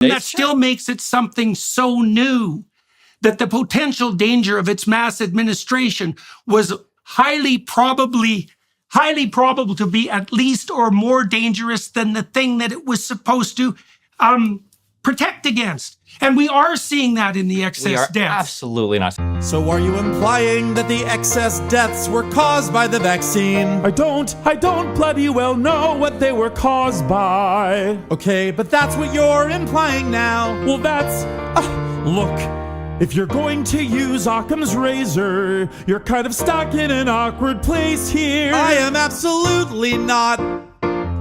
That still makes it something so new that the potential danger of its mass administration was highly probable to be at least or more dangerous than the thing that it was supposed to protect against. And we are seeing that in the excess deaths. Absolutely not. So are you implying that the excess deaths were caused by the vaccine? I don't bloody well know what they were caused by. Okay, but that's what you're implying now. Well, that's... look, if you're going to use Occam's razor, you're kind of stuck in an awkward place here. I am absolutely not.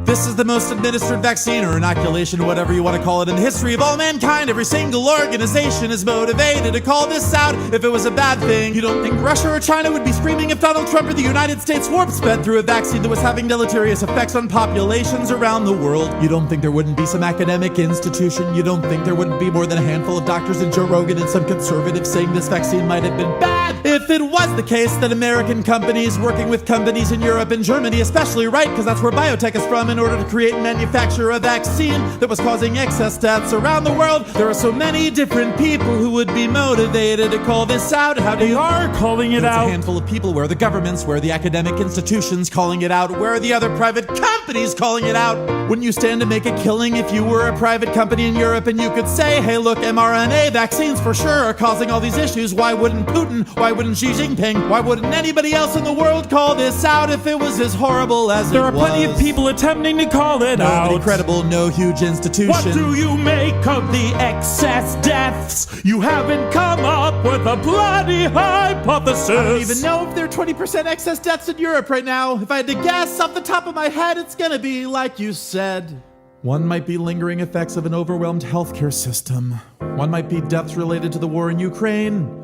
This is the most administered vaccine or inoculation, whatever you want to call it, in the history of all mankind. Every single organization is motivated to call this out if it was a bad thing. You don't think Russia or China would be screaming if Donald Trump or the United States warp sped through a vaccine that was having deleterious effects on populations around the world? You don't think there wouldn't be some academic institution? You don't think there wouldn't be more than a handful of doctors and Joe Rogan and some conservatives saying this vaccine might have been bad? If it was the case that American companies working with companies in Europe and Germany, especially, right, because that's where biotech is from, in order to create and manufacture a vaccine that was causing excess deaths around the world, there are so many different people who would be motivated to call this out. How do you are calling it out? A handful of people. Where are the governments? Where are the academic institutions calling it out? Where are the other private companies calling it out? Wouldn't you stand to make a killing if you were a private company in Europe and you could say, hey, look, mRNA vaccines for sure are causing all these issues. Why wouldn't Putin? Why wouldn't Xi Jinping? Why wouldn't anybody else in the world call this out if it was as horrible as it was? There are plenty of people attempting to call it out. Nobody credible, no huge institution. What do you make of the excess deaths? You haven't come up with a bloody hypothesis. I don't even know if there are 20% excess deaths in Europe right now. If I had to guess off the top of my head, it's gonna be like you said. One might be lingering effects of an overwhelmed healthcare system. One might be deaths related to the war in Ukraine.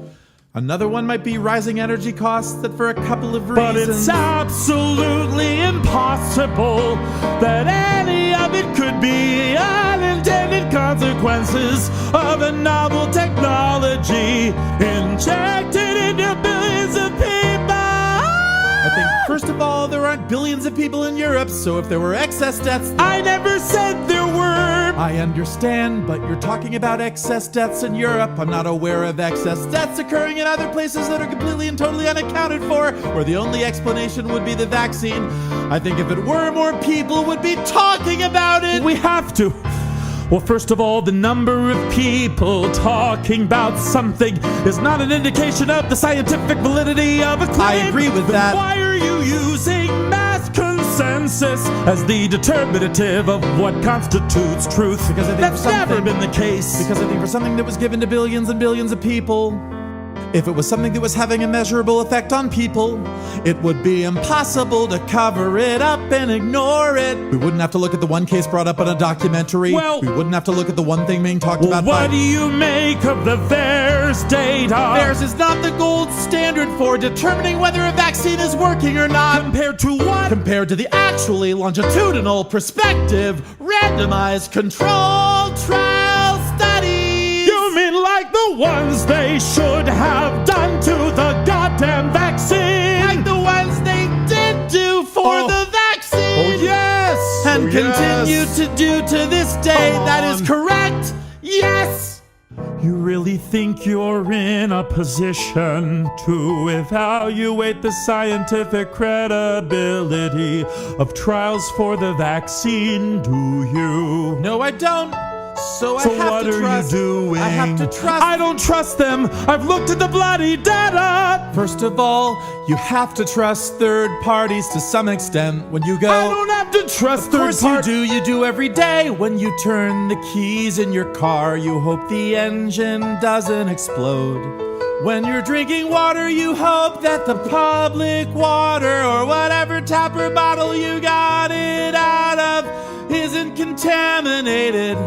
Another one might be rising energy costs that for a couple of reasons. But it's absolutely impossible that any of it could be unintended consequences of a novel technology injected into billions of people. I think, first of all, there aren't billions of people in Europe, so if there were excess deaths... I never said there were! I understand, but you're talking about excess deaths in Europe. I'm not aware of excess deaths occurring in other places that are completely and totally unaccounted for, where the only explanation would be the vaccine. I think if it were, more people would be talking about it! We have to! Well, first of all, the number of people talking about something is not an indication of the scientific validity of a claim. I agree with that. Why are you using mass consensus as the determinative of what constitutes truth? Because I think that's never been the case. Because I think for something that was given to billions and billions of people, if it was something that was having a measurable effect on people, it would be impossible to cover it up and ignore it. We wouldn't have to look at the one case brought up in a documentary. Well, we wouldn't have to look at the one thing being talked about. What do you make of the VAERS data? VAERS is not the gold standard for determining whether a vaccine is working or not. Compared to what? Compared to the actually longitudinal, prospective, randomized, controlled trial studies. You mean like the ones they should have done to the goddamn vaccine? Like the ones they did do for the vaccine? Oh, yes! And continue to do to this day. That is correct. Yes! You really think you're in a position to evaluate the scientific credibility of trials for the vaccine, do you? No, I don't. So what are you doing? I have to trust. I don't trust them. I've looked at the bloody data. First of all, you have to trust third parties to some extent when you go. I don't have to trust third parties. Of course you do. You do every day. When you turn the keys in your car, you hope the engine doesn't explode. When you're drinking water, you hope that the public water or whatever tap or bottle you got it out of isn't contaminated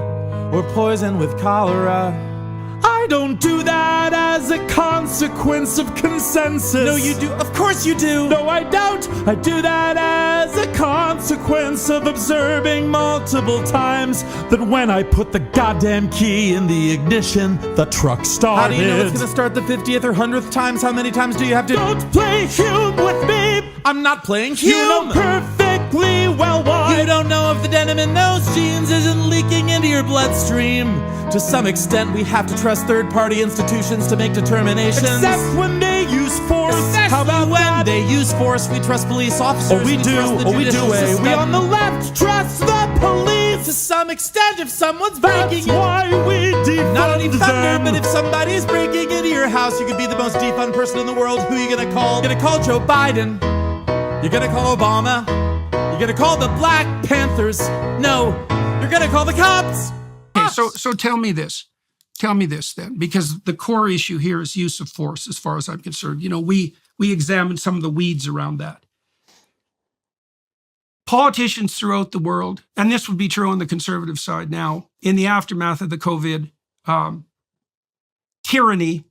or poisoned with cholera. I don't do that as a consequence of consensus. No, you do. Of course you do. No, I don't. I do that as a consequence of observing multiple times that when I put the goddamn key in the ignition, the truck started. How do you know it's gonna start the 50th or 100th times? How many times do you have to... Don't play Hume with me! I'm not playing Hume! You know perfectly exactly, well, why? You don't know if the denim in those jeans isn't leaking into your bloodstream. To some extent, we have to trust third-party institutions to make determinations. Except when they use force. How about when that? they use force, we trust police officers. Oh, we do. Trust the Oh, we do. judicial Eh? system. We on the left trust the police. To some extent, if someone's That's breaking in, why we defund not only thunder, them. but if somebody's breaking into your house, you could be the most defund person in the world. Who are you gonna call? You're gonna call Joe Biden. You're gonna call Obama. You're gonna call the Black Panthers. No, you're gonna call the cops. Okay, so tell me this. Tell me this then, because the core issue here is use of force, as far as I'm concerned. You know, we examined some of the weeds around that. Politicians throughout the world, and this would be true on the conservative side now, in the aftermath of the COVID tyranny